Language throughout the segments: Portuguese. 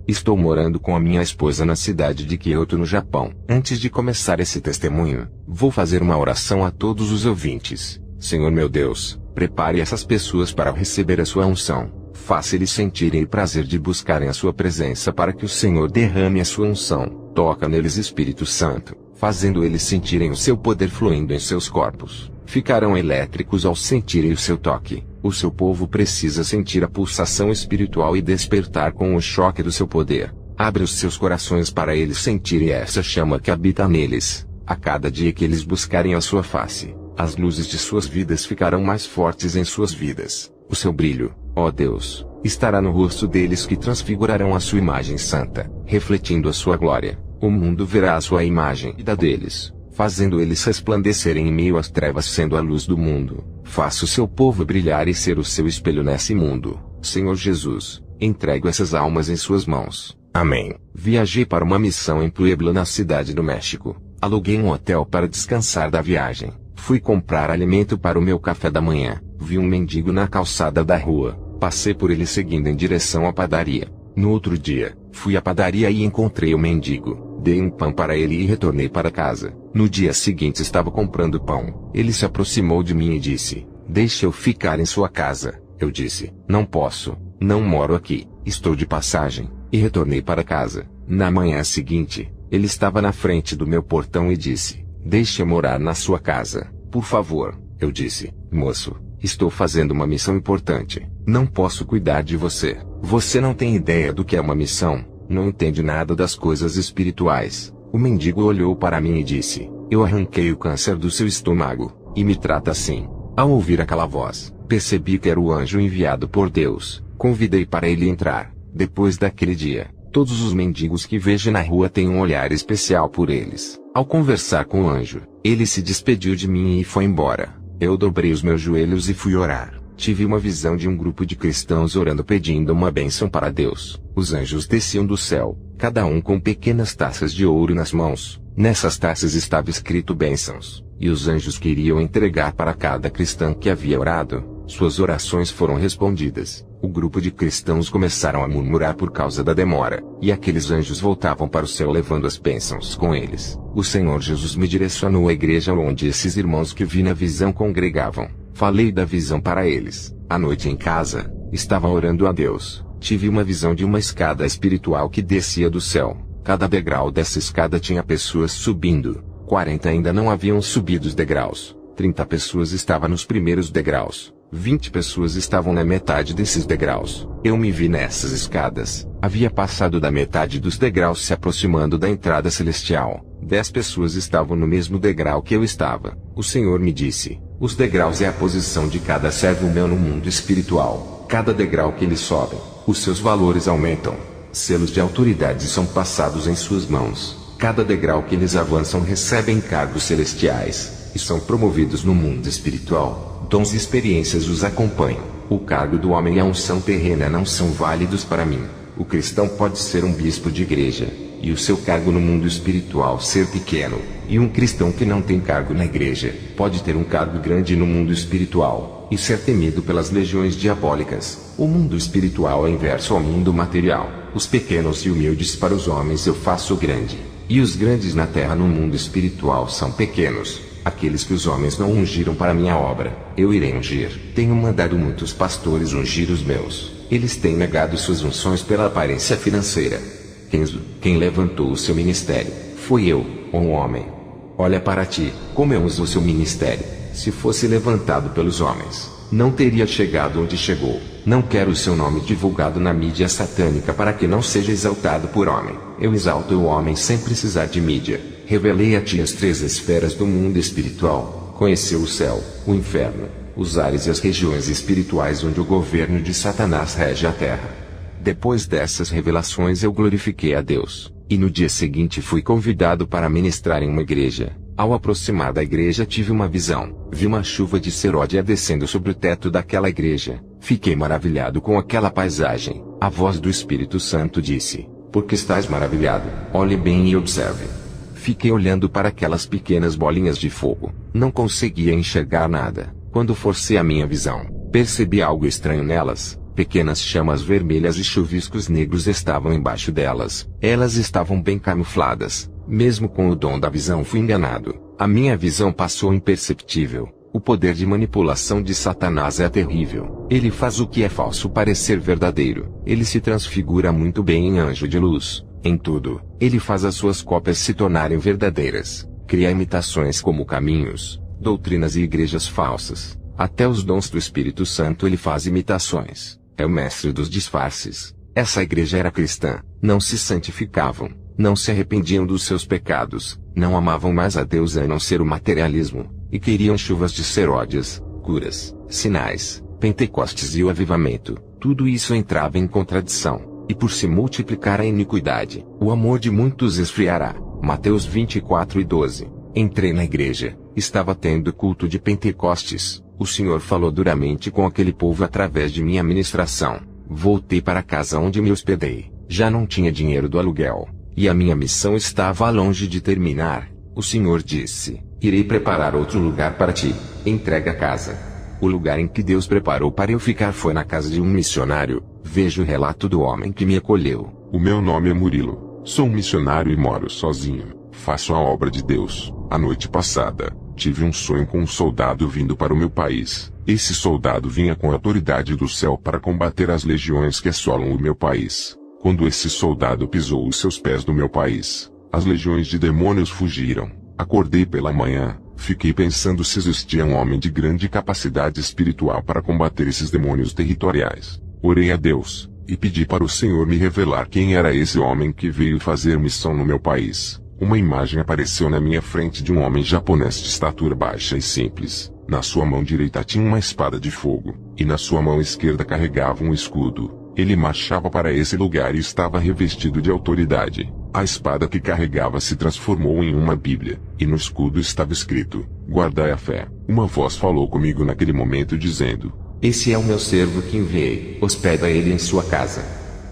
Estou morando com a minha esposa na cidade de Kyoto, no Japão. Antes de começar esse testemunho, vou fazer uma oração a todos os ouvintes. Senhor meu Deus, prepare essas pessoas para receber a sua unção. Faça eles sentirem o prazer de buscarem a sua presença para que o Senhor derrame a sua unção. Toca neles, Espírito Santo, fazendo eles sentirem o seu poder fluindo em seus corpos. Ficarão elétricos ao sentirem o seu toque. O seu povo precisa sentir a pulsação espiritual e despertar com o choque do seu poder. Abre os seus corações para eles sentirem essa chama que habita neles. A cada dia que eles buscarem a sua face, as luzes de suas vidas ficarão mais fortes em suas vidas. O seu brilho, ó Deus, estará no rosto deles, que transfigurarão a sua imagem santa, refletindo a sua glória. O mundo verá a sua imagem e da deles, fazendo eles resplandecerem em meio às trevas, sendo a luz do mundo. Faça o seu povo brilhar e ser o seu espelho nesse mundo. Senhor Jesus, entrego essas almas em suas mãos. Amém. Viajei para uma missão em Puebla, na cidade do México. Aluguei um hotel para descansar da viagem. Fui comprar alimento para o meu café da manhã. Vi um mendigo na calçada da rua. Passei por ele seguindo em direção à padaria. No outro dia, fui à padaria e encontrei o mendigo. Dei um pão para ele e retornei para casa. No dia seguinte estava comprando pão. Ele se aproximou de mim e disse: "Deixe eu ficar em sua casa." Eu disse: "Não posso, não moro aqui, estou de passagem." E retornei para casa. Na manhã seguinte, ele estava na frente do meu portão e disse: "Deixe eu morar na sua casa, por favor." Eu disse: "Moço, estou fazendo uma missão importante. Não posso cuidar de você. Você não tem ideia do que é uma missão. Não entende nada das coisas espirituais." O mendigo olhou para mim e disse: "Eu arranquei o câncer do seu estômago, e me trata assim." Ao ouvir aquela voz, percebi que era o anjo enviado por Deus. Convidei para ele entrar. Depois daquele dia, todos os mendigos que vejo na rua têm um olhar especial por eles. Ao conversar com o anjo, ele se despediu de mim e foi embora. Eu dobrei os meus joelhos e fui orar. Tive uma visão de um grupo de cristãos orando, pedindo uma bênção para Deus. Os anjos desciam do céu, cada um com pequenas taças de ouro nas mãos. Nessas taças estava escrito bênçãos, e os anjos queriam entregar para cada cristão que havia orado. Suas orações foram respondidas. O grupo de cristãos começaram a murmurar por causa da demora, e aqueles anjos voltavam para o céu levando as bênçãos com eles. O Senhor Jesus me direcionou à igreja onde esses irmãos que vi na visão congregavam. Falei da visão para eles. À noite em casa, estava orando a Deus. Tive uma visão de uma escada espiritual que descia do céu. Cada degrau dessa escada tinha pessoas subindo. 40 ainda não haviam subido os degraus. 30 pessoas estavam nos primeiros degraus. 20 pessoas estavam na metade desses degraus. Eu me vi nessas escadas. Havia passado da metade dos degraus, se aproximando da entrada celestial. 10 pessoas estavam no mesmo degrau que eu estava. O Senhor me disse: "Os degraus é a posição de cada servo meu no mundo espiritual. Cada degrau que eles sobem, os seus valores aumentam. Selos de autoridade são passados em suas mãos. Cada degrau que eles avançam recebem cargos celestiais, e são promovidos no mundo espiritual. Dons e experiências os acompanham. O cargo do homem e a unção terrena não são válidos para mim. O cristão pode ser um bispo de igreja, e o seu cargo no mundo espiritual ser pequeno. E um cristão que não tem cargo na igreja, pode ter um cargo grande no mundo espiritual, e ser temido pelas legiões diabólicas. O mundo espiritual é inverso ao mundo material. Os pequenos e humildes para os homens eu faço grande, e os grandes na terra no mundo espiritual são pequenos. Aqueles que os homens não ungiram para minha obra, eu irei ungir. Tenho mandado muitos pastores ungir os meus. Eles têm negado suas unções pela aparência financeira. Quem levantou o seu ministério, foi eu, um homem. Olha para ti, como eu uso o seu ministério. Se fosse levantado pelos homens, não teria chegado onde chegou. Não quero o seu nome divulgado na mídia satânica para que não seja exaltado por homem. Eu exalto o homem sem precisar de mídia. Revelei a ti as 3 esferas do mundo espiritual. Conheceu o céu, o inferno, os ares e as regiões espirituais onde o governo de Satanás rege a terra. Depois dessas revelações eu glorifiquei a Deus, e no dia seguinte fui convidado para ministrar em uma igreja. Ao aproximar da igreja tive uma visão. Vi uma chuva de seródia descendo sobre o teto daquela igreja. Fiquei maravilhado com aquela paisagem. A voz do Espírito Santo disse: "Por que estás maravilhado? Olhe bem e observe." Fiquei olhando para aquelas pequenas bolinhas de fogo. Não conseguia enxergar nada. Quando forcei a minha visão, percebi algo estranho nelas. Pequenas chamas vermelhas e chuviscos negros estavam embaixo delas. Elas estavam bem camufladas. Mesmo com o dom da visão fui enganado. A minha visão passou imperceptível. O poder de manipulação de Satanás é terrível. Ele faz o que é falso parecer verdadeiro. Ele se transfigura muito bem em anjo de luz. Em tudo, ele faz as suas cópias se tornarem verdadeiras. Cria imitações como caminhos, doutrinas e igrejas falsas. Até os dons do Espírito Santo ele faz imitações. É o mestre dos disfarces. Essa igreja era cristã. Não se santificavam. Não se arrependiam dos seus pecados. Não amavam mais a Deus a não ser o materialismo. E queriam chuvas de seródias, curas, sinais, Pentecostes e o avivamento. Tudo isso entrava em contradição. E por se multiplicar a iniquidade, o amor de muitos esfriará. Mateus 24:12. Entrei na igreja. Estava tendo culto de Pentecostes. O Senhor falou duramente com aquele povo através de minha ministração. Voltei para a casa onde me hospedei. Já não tinha dinheiro do aluguel. E a minha missão estava longe de terminar. O Senhor disse: irei preparar outro lugar para ti. Entrega a casa. O lugar em que Deus preparou para eu ficar foi na casa de um missionário. Veja o relato do homem que me acolheu. O meu nome é Murilo. Sou um missionário e moro sozinho. Faço a obra de Deus. A noite passada, tive um sonho com um soldado vindo para o meu país. Esse soldado vinha com a autoridade do céu para combater as legiões que assolam o meu país. Quando esse soldado pisou os seus pés no meu país, as legiões de demônios fugiram. Acordei pela manhã, fiquei pensando se existia um homem de grande capacidade espiritual para combater esses demônios territoriais. Orei a Deus, e pedi para o Senhor me revelar quem era esse homem que veio fazer missão no meu país. Uma imagem apareceu na minha frente de um homem japonês de estatura baixa e simples. Na sua mão direita tinha uma espada de fogo, e na sua mão esquerda carregava um escudo. Ele marchava para esse lugar e estava revestido de autoridade. A espada que carregava se transformou em uma Bíblia, e no escudo estava escrito: guardai a fé. Uma voz falou comigo naquele momento dizendo: esse é o meu servo que enviei, hospeda ele em sua casa.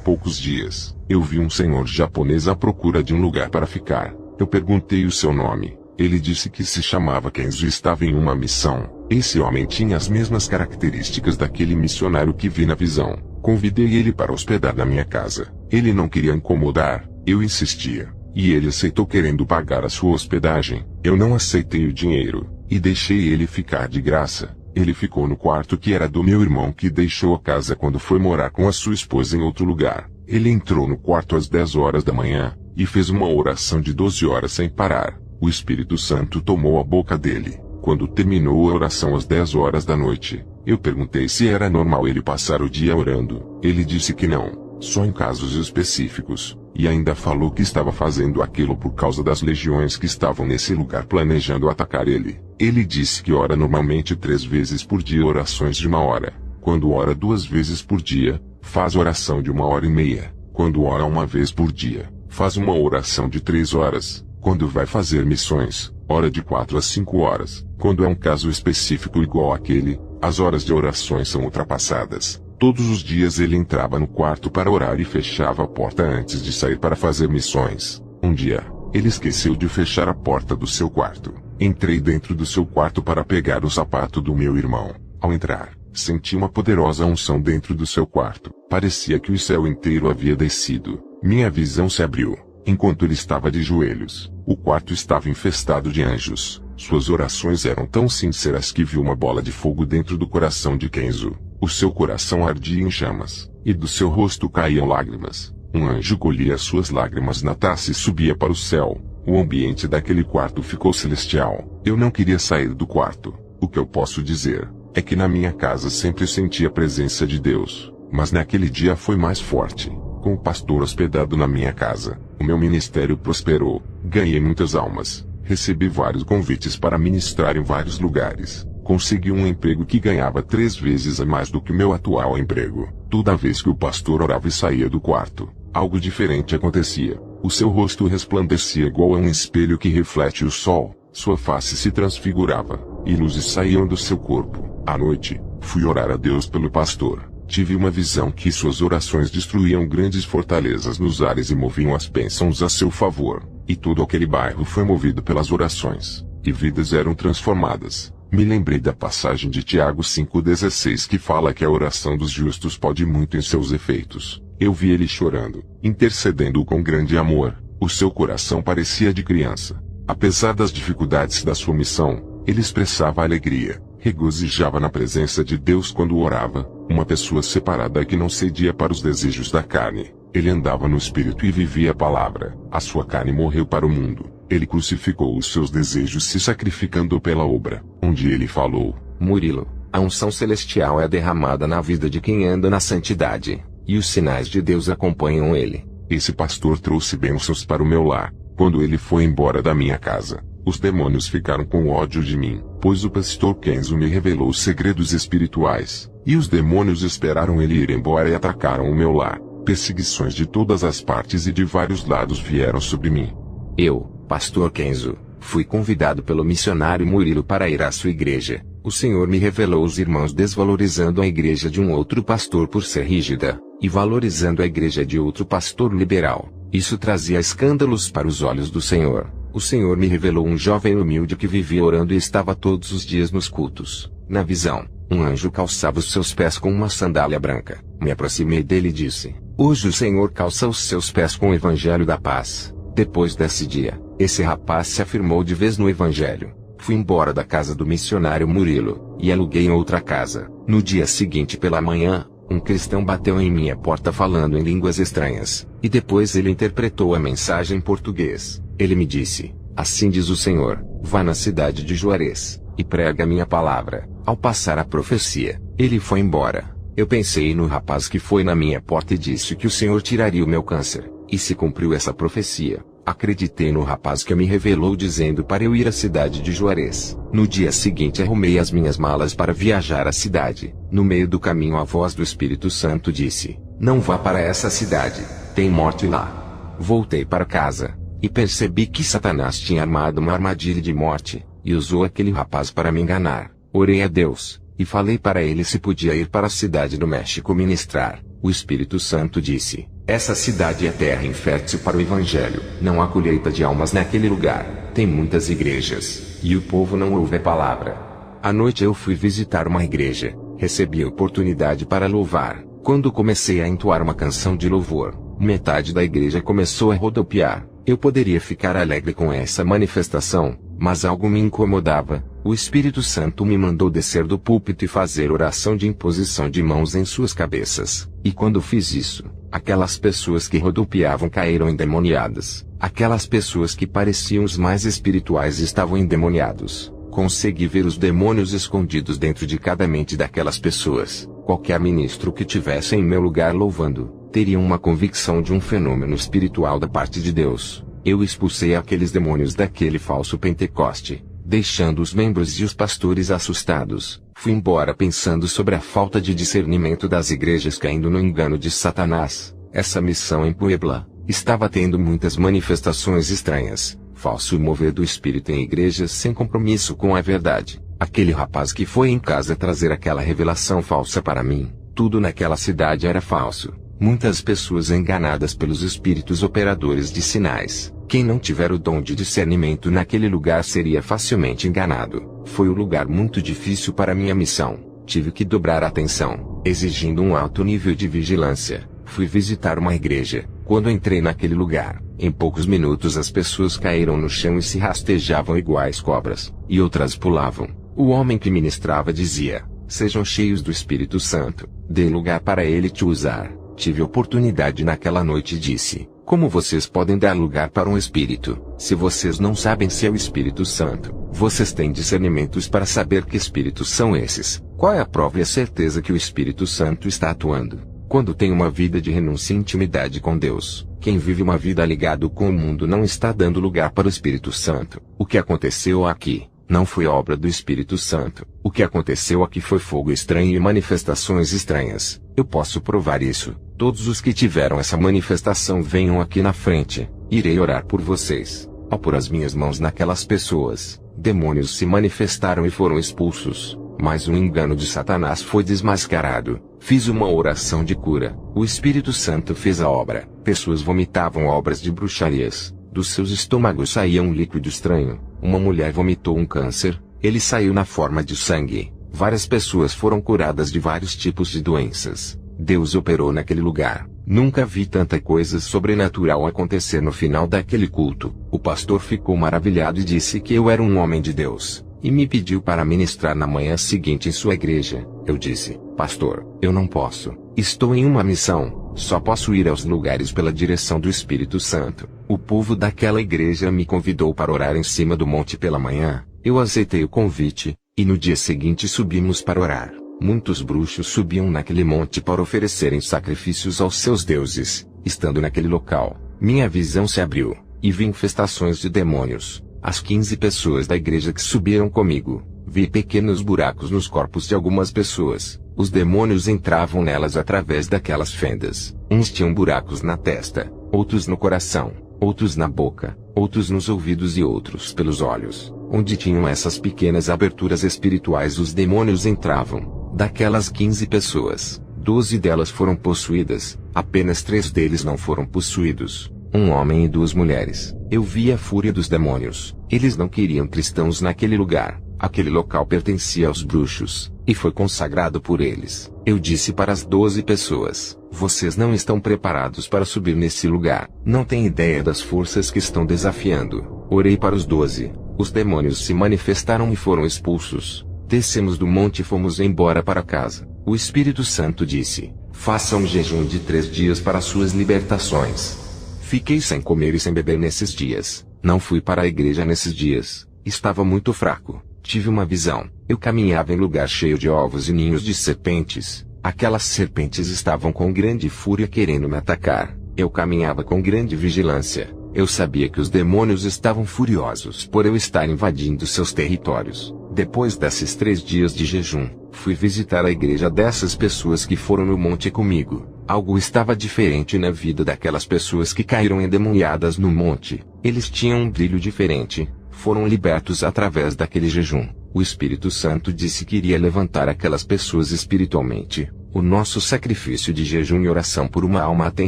Poucos dias, eu vi um senhor japonês à procura de um lugar para ficar. Eu perguntei o seu nome. Ele disse que se chamava Kenzo e estava em uma missão. Esse homem tinha as mesmas características daquele missionário que vi na visão. Convidei ele para hospedar na minha casa. Ele não queria incomodar, eu insistia. E ele aceitou querendo pagar a sua hospedagem. Eu não aceitei o dinheiro, e deixei ele ficar de graça. Ele ficou no quarto que era do meu irmão que deixou a casa quando foi morar com a sua esposa em outro lugar. Ele entrou no quarto às 10 horas da manhã, e fez uma oração de 12 horas sem parar. O Espírito Santo tomou a boca dele. Quando terminou a oração às 10 horas da noite, eu perguntei se era normal ele passar o dia orando. Ele disse que não, só em casos específicos, e ainda falou que estava fazendo aquilo por causa das legiões que estavam nesse lugar planejando atacar ele. Ele disse que ora normalmente 3 vezes por dia orações de 1 hora. Quando ora 2 vezes por dia, faz oração de 1h30. Quando ora 1 vez por dia, faz uma oração de 3 horas. Quando vai fazer missões, ora de 4 a 5 horas. Quando é um caso específico igual àquele, as horas de orações são ultrapassadas. Todos os dias ele entrava no quarto para orar e fechava a porta antes de sair para fazer missões. Um dia, ele esqueceu de fechar a porta do seu quarto. Entrei dentro do seu quarto para pegar o sapato do meu irmão. Ao entrar, senti uma poderosa unção dentro do seu quarto. Parecia que o céu inteiro havia descido. Minha visão se abriu. Enquanto ele estava de joelhos, o quarto estava infestado de anjos. Suas orações eram tão sinceras que vi uma bola de fogo dentro do coração de Kenzo. O seu coração ardia em chamas, e do seu rosto caíam lágrimas. Um anjo colhia suas lágrimas na taça e subia para o céu. O ambiente daquele quarto ficou celestial. Eu não queria sair do quarto. O que eu posso dizer é que na minha casa sempre senti a presença de Deus, mas naquele dia foi mais forte. Com o pastor hospedado na minha casa, o meu ministério prosperou, ganhei muitas almas, recebi vários convites para ministrar em vários lugares, consegui um emprego que ganhava 3 vezes a mais do que o meu atual emprego. Toda vez que o pastor orava e saía do quarto, algo diferente acontecia. O seu rosto resplandecia igual a um espelho que reflete o sol, sua face se transfigurava, e luzes saíam do seu corpo. À noite, fui orar a Deus pelo pastor. Tive uma visão que suas orações destruíam grandes fortalezas nos ares e moviam as bênçãos a seu favor. E todo aquele bairro foi movido pelas orações, e vidas eram transformadas. Me lembrei da passagem de Tiago 5,16 que fala que a oração dos justos pode muito em seus efeitos. Eu vi ele chorando, intercedendo com grande amor. O seu coração parecia de criança. Apesar das dificuldades da sua missão, ele expressava alegria, regozijava na presença de Deus quando orava, uma pessoa separada que não cedia para os desejos da carne. Ele andava no Espírito e vivia a palavra. A sua carne morreu para o mundo. Ele crucificou os seus desejos se sacrificando pela obra. Onde ele falou: Murilo, a unção celestial é derramada na vida de quem anda na santidade, e os sinais de Deus acompanham ele. Esse pastor trouxe bênçãos para o meu lar. Quando ele foi embora da minha casa, os demônios ficaram com ódio de mim, pois o pastor Kenzo me revelou segredos espirituais, e os demônios esperaram ele ir embora e atacaram o meu lar. Perseguições de todas as partes e de vários lados vieram sobre mim. Eu, pastor Kenzo, fui convidado pelo missionário Murilo para ir à sua igreja. O Senhor me revelou os irmãos desvalorizando a igreja de um outro pastor por ser rígida, e valorizando a igreja de outro pastor liberal. Isso trazia escândalos para os olhos do Senhor. O Senhor me revelou um jovem humilde que vivia orando e estava todos os dias nos cultos. Na visão, um anjo calçava os seus pés com uma sandália branca. Me aproximei dele e disse: Hoje o Senhor calça os seus pés com o evangelho da paz. Depois desse dia, esse rapaz se afirmou de vez no evangelho. Fui embora da casa do missionário Murilo, e aluguei outra casa. No dia seguinte pela manhã, um cristão bateu em minha porta falando em línguas estranhas, e depois ele interpretou a mensagem em português. Ele me disse: Assim diz o Senhor, vá na cidade de Juarez, e prega a minha palavra. Ao passar a profecia, ele foi embora. Eu pensei no rapaz que foi na minha porta e disse que o Senhor tiraria o meu câncer, e se cumpriu essa profecia. Acreditei no rapaz que me revelou dizendo para eu ir à cidade de Juarez. No dia seguinte arrumei as minhas malas para viajar à cidade. No meio do caminho a voz do Espírito Santo disse: Não vá para essa cidade, tem morte lá. Voltei para casa, e percebi que Satanás tinha armado uma armadilha de morte, e usou aquele rapaz para me enganar. Orei a Deus, e falei para ele se podia ir para a cidade do México ministrar. O Espírito Santo disse: Essa cidade é terra infértil para o Evangelho. Não há colheita de almas naquele lugar. Tem muitas igrejas, e o povo não ouve a palavra. À noite eu fui visitar uma igreja. Recebi a oportunidade para louvar. Quando comecei a entoar uma canção de louvor, metade da igreja começou a rodopiar. Eu poderia ficar alegre com essa manifestação, mas algo me incomodava. O Espírito Santo me mandou descer do púlpito e fazer oração de imposição de mãos em suas cabeças. E quando fiz isso, aquelas pessoas que rodopiavam caíram endemoniadas. Aquelas pessoas que pareciam os mais espirituais estavam endemoniados. Consegui ver os demônios escondidos dentro de cada mente daquelas pessoas. Qualquer ministro que tivesse em meu lugar louvando, teria uma convicção de um fenômeno espiritual da parte de Deus. Eu expulsei aqueles demônios daquele falso Pentecoste, deixando os membros e os pastores assustados. Fui embora pensando sobre a falta de discernimento das igrejas caindo no engano de Satanás. Essa missão em Puebla estava tendo muitas manifestações estranhas, falso mover do espírito em igrejas sem compromisso com a verdade. Aquele rapaz que foi em casa trazer aquela revelação falsa para mim, tudo naquela cidade era falso. Muitas pessoas enganadas pelos espíritos operadores de sinais. Quem não tiver o dom de discernimento naquele lugar seria facilmente enganado. Foi um lugar muito difícil para minha missão. Tive que dobrar a atenção, exigindo um alto nível de vigilância. Fui visitar uma igreja. Quando entrei naquele lugar, em poucos minutos as pessoas caíram no chão e se rastejavam iguais cobras, e outras pulavam. O homem que ministrava dizia: Sejam cheios do Espírito Santo, dê lugar para ele te usar. Tive oportunidade naquela noite e disse: Como vocês podem dar lugar para um espírito, se vocês não sabem se é o Espírito Santo? Vocês têm discernimentos para saber que espíritos são esses? Qual é a prova e a certeza que o Espírito Santo está atuando? Quando tem uma vida de renúncia e intimidade com Deus, quem vive uma vida ligado com o mundo não está dando lugar para o Espírito Santo. O que aconteceu aqui não foi obra do Espírito Santo. O que aconteceu aqui foi fogo estranho e manifestações estranhas. Eu posso provar isso. Todos os que tiveram essa manifestação venham aqui na frente. Irei orar por vocês. Ao pôr as minhas mãos naquelas pessoas, demônios se manifestaram e foram expulsos. Mas o engano de Satanás foi desmascarado. Fiz uma oração de cura. O Espírito Santo fez a obra. Pessoas vomitavam obras de bruxarias. Dos seus estômagos saía um líquido estranho. Uma mulher vomitou um câncer. Ele saiu na forma de sangue. Várias pessoas foram curadas de vários tipos de doenças. Deus operou naquele lugar. Nunca vi tanta coisa sobrenatural acontecer no final daquele culto. O pastor ficou maravilhado e disse que eu era um homem de Deus, e me pediu para ministrar na manhã seguinte em sua igreja. Eu disse: pastor, eu não posso. Estou em uma missão, só posso ir aos lugares pela direção do Espírito Santo. O povo daquela igreja me convidou para orar em cima do monte pela manhã. Eu aceitei o convite, e no dia seguinte subimos para orar. Muitos bruxos subiam naquele monte para oferecerem sacrifícios aos seus deuses. Estando naquele local, minha visão se abriu, e vi infestações de demônios. As 15 pessoas da igreja que subiram comigo, vi pequenos buracos nos corpos de algumas pessoas. Os demônios entravam nelas através daquelas fendas. Uns tinham buracos na testa, outros no coração, outros na boca, outros nos ouvidos e outros pelos olhos. Onde tinham essas pequenas aberturas espirituais os demônios entravam. Daquelas 15 pessoas, 12 delas foram possuídas, apenas 3 deles não foram possuídos, um homem e 2 mulheres. Eu vi a fúria dos demônios. Eles não queriam cristãos naquele lugar. Aquele local pertencia aos bruxos, e foi consagrado por eles. Eu disse para as 12 pessoas: vocês não estão preparados para subir nesse lugar. Não têm ideia das forças que estão desafiando. Orei para os 12. Os demônios se manifestaram e foram expulsos. Descemos do monte e fomos embora para casa. O Espírito Santo disse: faça um jejum de 3 dias para suas libertações. Fiquei sem comer e sem beber nesses dias. Não fui para a igreja nesses dias. Estava muito fraco. Tive uma visão. Eu caminhava em lugar cheio de ovos e ninhos de serpentes. Aquelas serpentes estavam com grande fúria querendo me atacar. Eu caminhava com grande vigilância. Eu sabia que os demônios estavam furiosos por eu estar invadindo seus territórios. Depois desses 3 dias de jejum, fui visitar a igreja dessas pessoas que foram no monte comigo. Algo estava diferente na vida daquelas pessoas que caíram endemoniadas no monte. Eles tinham um brilho diferente. Foram libertos através daquele jejum. O Espírito Santo disse que iria levantar aquelas pessoas espiritualmente. O nosso sacrifício de jejum e oração por uma alma tem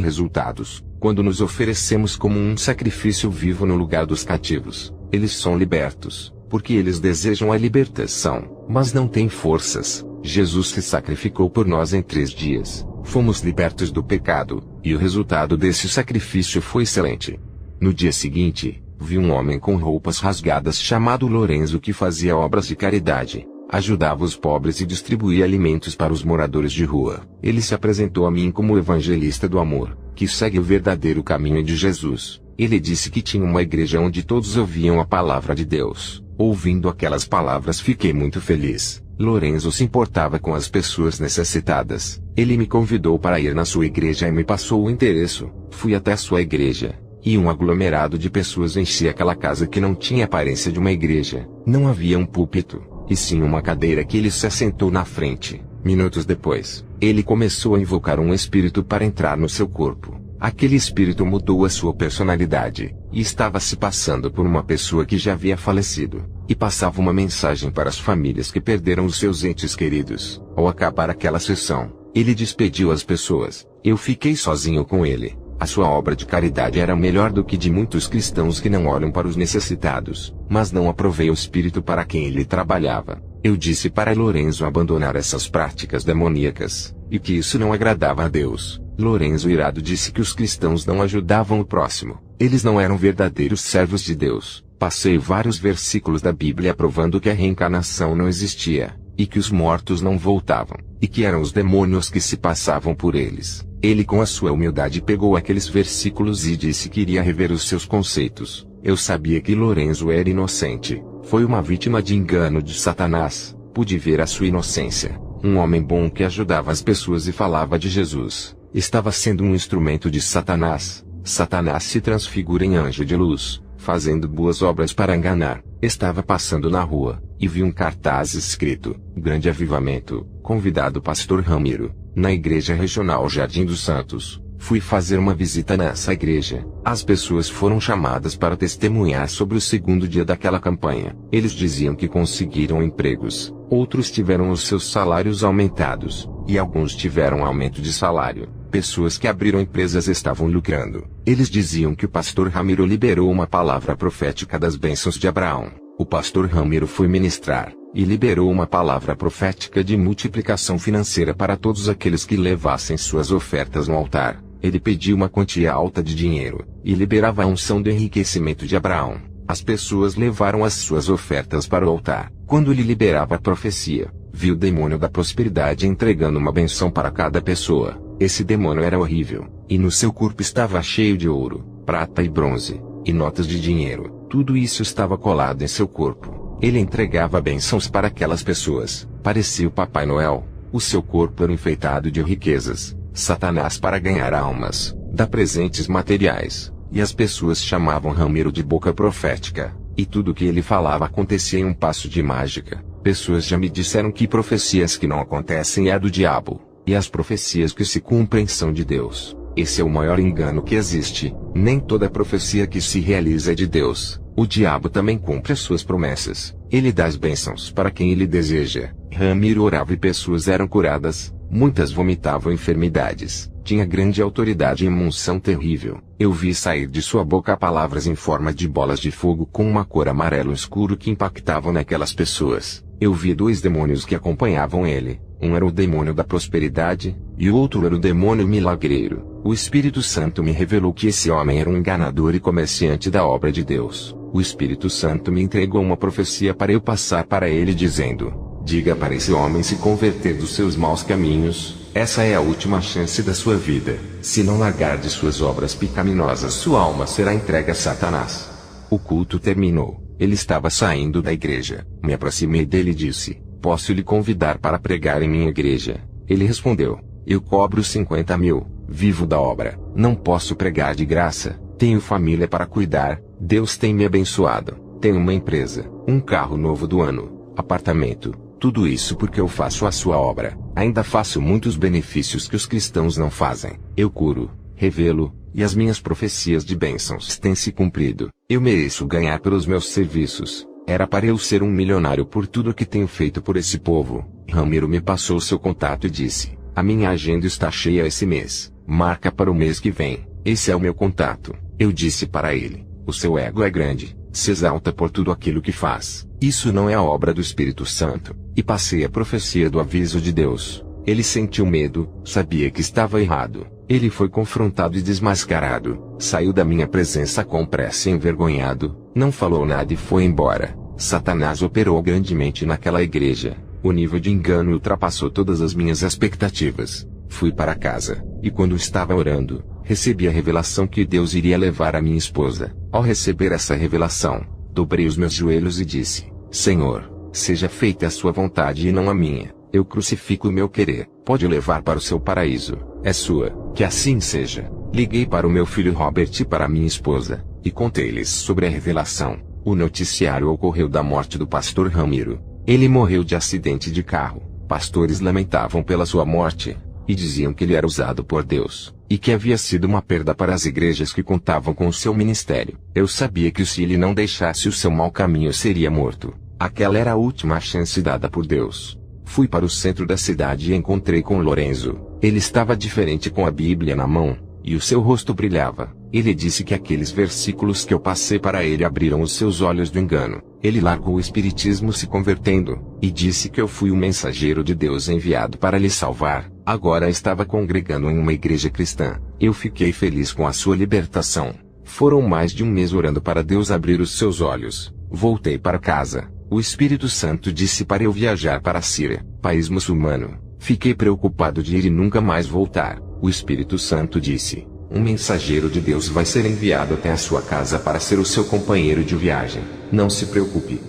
resultados. Quando nos oferecemos como um sacrifício vivo no lugar dos cativos, eles são libertos, porque eles desejam a libertação, mas não têm forças. Jesus se sacrificou por nós em 3 dias. Fomos libertos do pecado, e o resultado desse sacrifício foi excelente. No dia seguinte, vi um homem com roupas rasgadas chamado Lorenzo que fazia obras de caridade, ajudava os pobres e distribuía alimentos para os moradores de rua. Ele se apresentou a mim como o evangelista do amor, que segue o verdadeiro caminho de Jesus. Ele disse que tinha uma igreja onde todos ouviam a palavra de Deus. Ouvindo aquelas palavras fiquei muito feliz. Lorenzo se importava com as pessoas necessitadas. Ele me convidou para ir na sua igreja e me passou o endereço. Fui até sua igreja. E um aglomerado de pessoas enchia aquela casa que não tinha aparência de uma igreja. Não havia um púlpito, e sim uma cadeira que ele se assentou na frente. Minutos depois, ele começou a invocar um espírito para entrar no seu corpo. Aquele espírito mudou a sua personalidade, e estava se passando por uma pessoa que já havia falecido, e passava uma mensagem para as famílias que perderam os seus entes queridos. Ao acabar aquela sessão, ele despediu as pessoas. Eu fiquei sozinho com ele. A sua obra de caridade era melhor do que de muitos cristãos que não olham para os necessitados, mas não aprovei o espírito para quem ele trabalhava. Eu disse para Lorenzo abandonar essas práticas demoníacas, e que isso não agradava a Deus. Lorenzo irado disse que os cristãos não ajudavam o próximo. Eles não eram verdadeiros servos de Deus. Passei vários versículos da Bíblia provando que a reencarnação não existia, e que os mortos não voltavam, e que eram os demônios que se passavam por eles. Ele com a sua humildade pegou aqueles versículos e disse que iria rever os seus conceitos. Eu sabia que Lorenzo era inocente. Foi uma vítima de engano de Satanás. Pude ver a sua inocência. Um homem bom que ajudava as pessoas e falava de Jesus. Estava sendo um instrumento de Satanás. Satanás se transfigura em anjo de luz, fazendo boas obras para enganar. Estava passando na rua, e vi um cartaz escrito: Grande Avivamento, convidado Pastor Ramiro, na Igreja Regional Jardim dos Santos. Fui fazer uma visita nessa igreja. As pessoas foram chamadas para testemunhar sobre o segundo dia daquela campanha. Eles diziam que conseguiram empregos, outros tiveram os seus salários aumentados, e alguns tiveram aumento de salário. Pessoas que abriram empresas estavam lucrando. Eles diziam que o pastor Ramiro liberou uma palavra profética das bênçãos de Abraão. O pastor Ramiro foi ministrar, e liberou uma palavra profética de multiplicação financeira para todos aqueles que levassem suas ofertas no altar. Ele pediu uma quantia alta de dinheiro, e liberava a unção do enriquecimento de Abraão. As pessoas levaram as suas ofertas para o altar. Quando ele liberava a profecia, viu o demônio da prosperidade entregando uma benção para cada pessoa. Esse demônio era horrível, e no seu corpo estava cheio de ouro, prata e bronze, e notas de dinheiro. Tudo isso estava colado em seu corpo. Ele entregava bênçãos para aquelas pessoas. Parecia o Papai Noel. O seu corpo era enfeitado de riquezas. Satanás, para ganhar almas, dá presentes materiais, e as pessoas chamavam Ramiro de boca profética, e tudo o que ele falava acontecia em um passo de mágica. Pessoas já me disseram que profecias que não acontecem é do diabo, e as profecias que se cumprem são de Deus. Esse é o maior engano que existe. Nem toda profecia que se realiza é de Deus. O diabo também cumpre as suas promessas. Ele dá as bênçãos para quem ele deseja. Ramiro orava e pessoas eram curadas. Muitas vomitavam enfermidades. Tinha grande autoridade e uma unção terrível. Eu vi sair de sua boca palavras em forma de bolas de fogo com uma cor amarelo escuro que impactavam naquelas pessoas. Eu vi 2 demônios que acompanhavam ele. Um era o demônio da prosperidade, e o outro era o demônio milagreiro. O Espírito Santo me revelou que esse homem era um enganador e comerciante da obra de Deus. O Espírito Santo me entregou uma profecia para eu passar para ele dizendo: diga para esse homem se converter dos seus maus caminhos. Essa é a última chance da sua vida. Se não largar de suas obras pecaminosas, sua alma será entregue a Satanás. O culto terminou. Ele estava saindo da igreja. Me aproximei dele e disse: posso lhe convidar para pregar em minha igreja? Ele respondeu: eu cobro 50 mil, vivo da obra, não posso pregar de graça, tenho família para cuidar, Deus tem me abençoado, tenho uma empresa, um carro novo do ano, apartamento, tudo isso porque eu faço a sua obra. Ainda faço muitos benefícios que os cristãos não fazem. Eu curo, revelo, e as minhas profecias de bênçãos têm se cumprido. Eu mereço ganhar pelos meus serviços. Era para eu ser um milionário por tudo que tenho feito por esse povo. Ramiro me passou seu contato e disse: a minha agenda está cheia esse mês. Marca para o mês que vem. Esse é o meu contato. Eu disse para ele: o seu ego é grande. Se exalta por tudo aquilo que faz. Isso não é a obra do Espírito Santo. E passei a profecia do aviso de Deus. Ele sentiu medo, sabia que estava errado. Ele foi confrontado e desmascarado. Saiu da minha presença com pressa e envergonhado. Não falou nada e foi embora. Satanás operou grandemente naquela igreja. O nível de engano ultrapassou todas as minhas expectativas. Fui para casa, e quando estava orando, recebi a revelação que Deus iria levar a minha esposa. Ao receber essa revelação, dobrei os meus joelhos e disse: Senhor, seja feita a sua vontade e não a minha. Eu crucifico o meu querer. Pode levar para o seu paraíso. É sua. Que assim seja. Liguei para o meu filho Robert e para minha esposa, e contei-lhes sobre a revelação. O noticiário ocorreu da morte do pastor Ramiro. Ele morreu de acidente de carro. Pastores lamentavam pela sua morte, e diziam que ele era usado por Deus, e que havia sido uma perda para as igrejas que contavam com o seu ministério. Eu sabia que se ele não deixasse o seu mau caminho seria morto. Aquela era a última chance dada por Deus. Fui para o centro da cidade e encontrei com Lorenzo. Ele estava diferente com a Bíblia na mão, e o seu rosto brilhava. Ele disse que aqueles versículos que eu passei para ele abriram os seus olhos do engano. Ele largou o espiritismo se convertendo, e disse que eu fui o mensageiro de Deus enviado para lhe salvar. Agora estava congregando em uma igreja cristã. Eu fiquei feliz com a sua libertação. Foram mais de um mês orando para Deus abrir os seus olhos. Voltei para casa. O Espírito Santo disse para eu viajar para a Síria, país muçulmano. Fiquei preocupado de ir e nunca mais voltar. O Espírito Santo disse: um mensageiro de Deus vai ser enviado até a sua casa para ser o seu companheiro de viagem. Não se preocupe.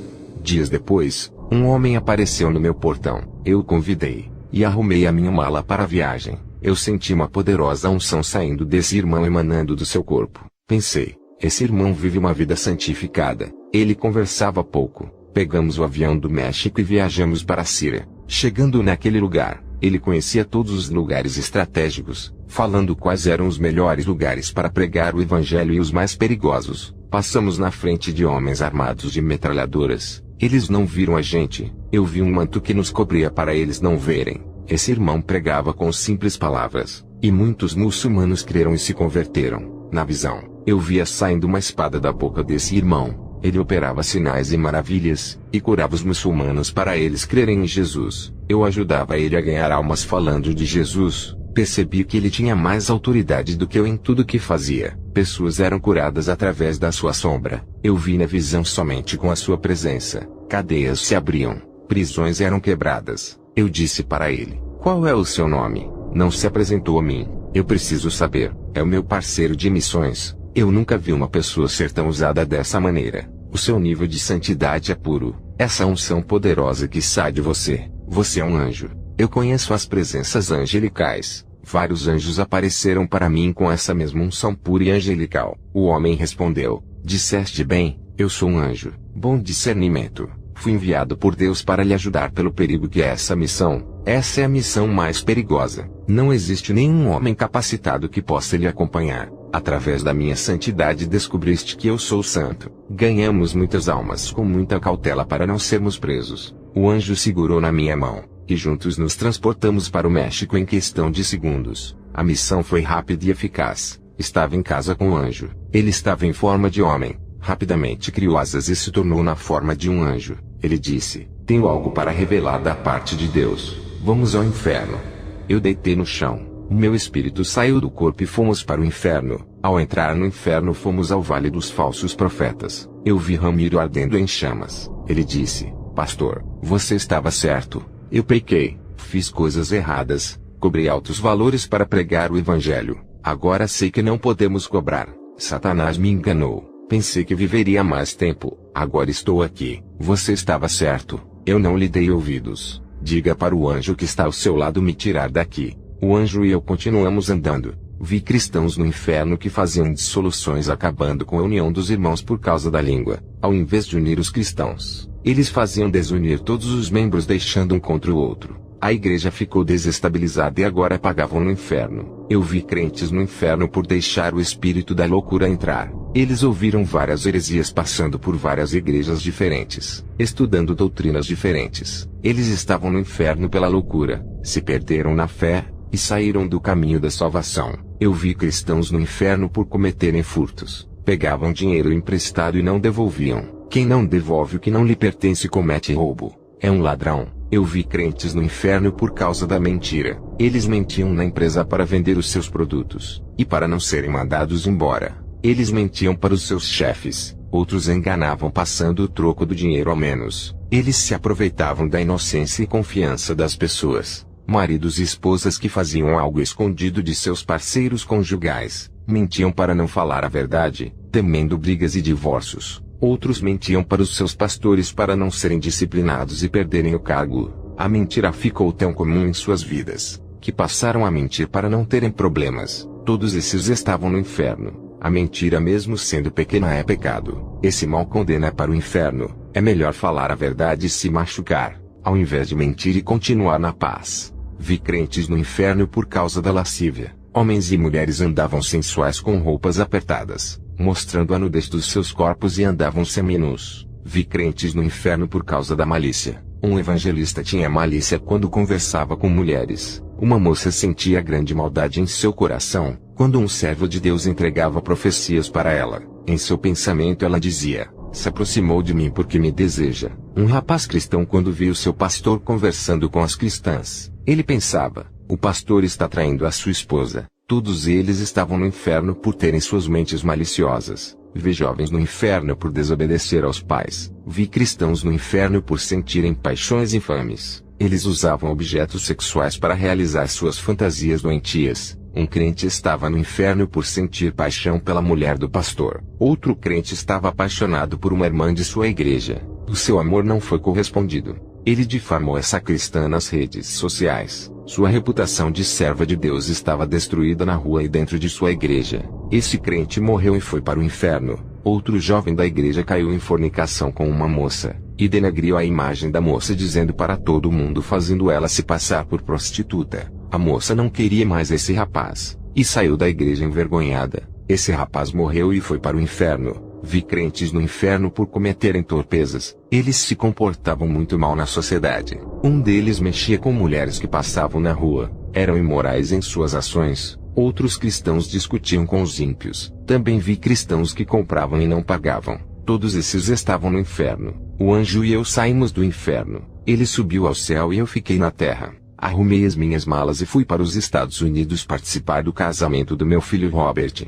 Dias depois, um homem apareceu no meu portão. Eu o convidei, e arrumei a minha mala para a viagem. Eu senti uma poderosa unção saindo desse irmão emanando do seu corpo. Pensei: esse irmão vive uma vida santificada. Ele conversava pouco. Pegamos o avião do México e viajamos para a Síria. Chegando naquele lugar, ele conhecia todos os lugares estratégicos, falando quais eram os melhores lugares para pregar o evangelho e os mais perigosos. Passamos na frente de homens armados de metralhadoras. Eles não viram a gente. Eu vi um manto que nos cobria para eles não verem. Esse irmão pregava com simples palavras, e muitos muçulmanos creram e se converteram. Na visão, eu via saindo uma espada da boca desse irmão. Ele operava sinais e maravilhas, e curava os muçulmanos para eles crerem em Jesus. Eu ajudava ele a ganhar almas falando de Jesus. Percebi que ele tinha mais autoridade do que eu em tudo que fazia. Pessoas eram curadas através da sua sombra. Eu vi na visão somente com a sua presença. Cadeias se abriam. Prisões eram quebradas. Eu disse para ele: qual é o seu nome? Não se apresentou a mim. Eu preciso saber. É o meu parceiro de missões. Eu nunca vi uma pessoa ser tão usada dessa maneira. O seu nível de santidade é puro. Essa unção poderosa que sai de você. Você é um anjo. Eu conheço as presenças angelicais. Vários anjos apareceram para mim com essa mesma unção pura e angelical. O homem respondeu: disseste bem, eu sou um anjo. Bom discernimento. Fui enviado por Deus para lhe ajudar pelo perigo que é essa missão. Essa é a missão mais perigosa. Não existe nenhum homem capacitado que possa lhe acompanhar. Através da minha santidade descobriste que eu sou santo. Ganhamos muitas almas com muita cautela para não sermos presos. O anjo segurou na minha mão, e juntos nos transportamos para o México em questão de segundos. A missão foi rápida e eficaz. Estava em casa com o anjo. Ele estava em forma de homem. Rapidamente criou asas e se tornou na forma de um anjo. Ele disse: tenho algo para revelar da parte de Deus. Vamos ao inferno. Eu deitei no chão. O meu espírito saiu do corpo e fomos para o inferno. Ao entrar no inferno fomos ao vale dos falsos profetas. Eu vi Ramiro ardendo em chamas. Ele disse: pastor, você estava certo. Eu pequei, fiz coisas erradas, cobrei altos valores para pregar o evangelho. Agora sei que não podemos cobrar. Satanás me enganou. Pensei que viveria mais tempo. Agora estou aqui. Você estava certo. Eu não lhe dei ouvidos. Diga para o anjo que está ao seu lado me tirar daqui. O anjo e eu continuamos andando. Vi cristãos no inferno que faziam dissoluções acabando com a união dos irmãos por causa da língua. Ao invés de unir os cristãos, eles faziam desunir todos os membros deixando um contra o outro. A igreja ficou desestabilizada e agora pagavam no inferno. Eu vi crentes no inferno por deixar o espírito da loucura entrar. Eles ouviram várias heresias passando por várias igrejas diferentes, estudando doutrinas diferentes. Eles estavam no inferno pela loucura, se perderam na fé, e saíram do caminho da salvação. Eu vi cristãos no inferno por cometerem furtos. Pegavam dinheiro emprestado e não devolviam. Quem não devolve o que não lhe pertence comete roubo. É um ladrão. Eu vi crentes no inferno por causa da mentira. Eles mentiam na empresa para vender os seus produtos, e para não serem mandados embora. Eles mentiam para os seus chefes. Outros enganavam passando o troco do dinheiro ao menos. Eles se aproveitavam da inocência e confiança das pessoas. Maridos e esposas que faziam algo escondido de seus parceiros conjugais. Mentiam para não falar a verdade, temendo brigas e divórcios. Outros mentiam para os seus pastores para não serem disciplinados e perderem o cargo. A mentira ficou tão comum em suas vidas, que passaram a mentir para não terem problemas. Todos esses estavam no inferno. A mentira, mesmo sendo pequena, é pecado. Esse mal condena para o inferno. É melhor falar a verdade e se machucar, ao invés de mentir e continuar na paz. Vi crentes no inferno por causa da lascívia. Homens e mulheres andavam sensuais com roupas apertadas, mostrando a nudez dos seus corpos e andavam seminus. Vi crentes no inferno por causa da malícia. Um evangelista tinha malícia quando conversava com mulheres. Uma moça sentia grande maldade em seu coração, quando um servo de Deus entregava profecias para ela. Em seu pensamento ela dizia: se aproximou de mim porque me deseja. Um rapaz cristão, quando viu seu pastor conversando com as cristãs, ele pensava: o pastor está traindo a sua esposa. Todos eles estavam no inferno por terem suas mentes maliciosas. Vi jovens no inferno por desobedecer aos pais. Vi cristãos no inferno por sentirem paixões infames. Eles usavam objetos sexuais para realizar suas fantasias doentias. Um crente estava no inferno por sentir paixão pela mulher do pastor. Outro crente estava apaixonado por uma irmã de sua igreja. O seu amor não foi correspondido. Ele difamou essa cristã nas redes sociais. Sua reputação de serva de Deus estava destruída na rua e dentro de sua igreja. Esse crente morreu e foi para o inferno. Outro jovem da igreja caiu em fornicação com uma moça, e denegriu a imagem da moça dizendo para todo mundo, fazendo ela se passar por prostituta. A moça não queria mais esse rapaz, e saiu da igreja envergonhada. Esse rapaz morreu e foi para o inferno. Vi crentes no inferno por cometerem torpezas. Eles se comportavam muito mal na sociedade. Um deles mexia com mulheres que passavam na rua. Eram imorais em suas ações. Outros cristãos discutiam com os ímpios. Também vi cristãos que compravam e não pagavam. Todos esses estavam no inferno. O anjo e eu saímos do inferno. Ele subiu ao céu e eu fiquei na terra. Arrumei as minhas malas e fui para os Estados Unidos participar do casamento do meu filho Robert.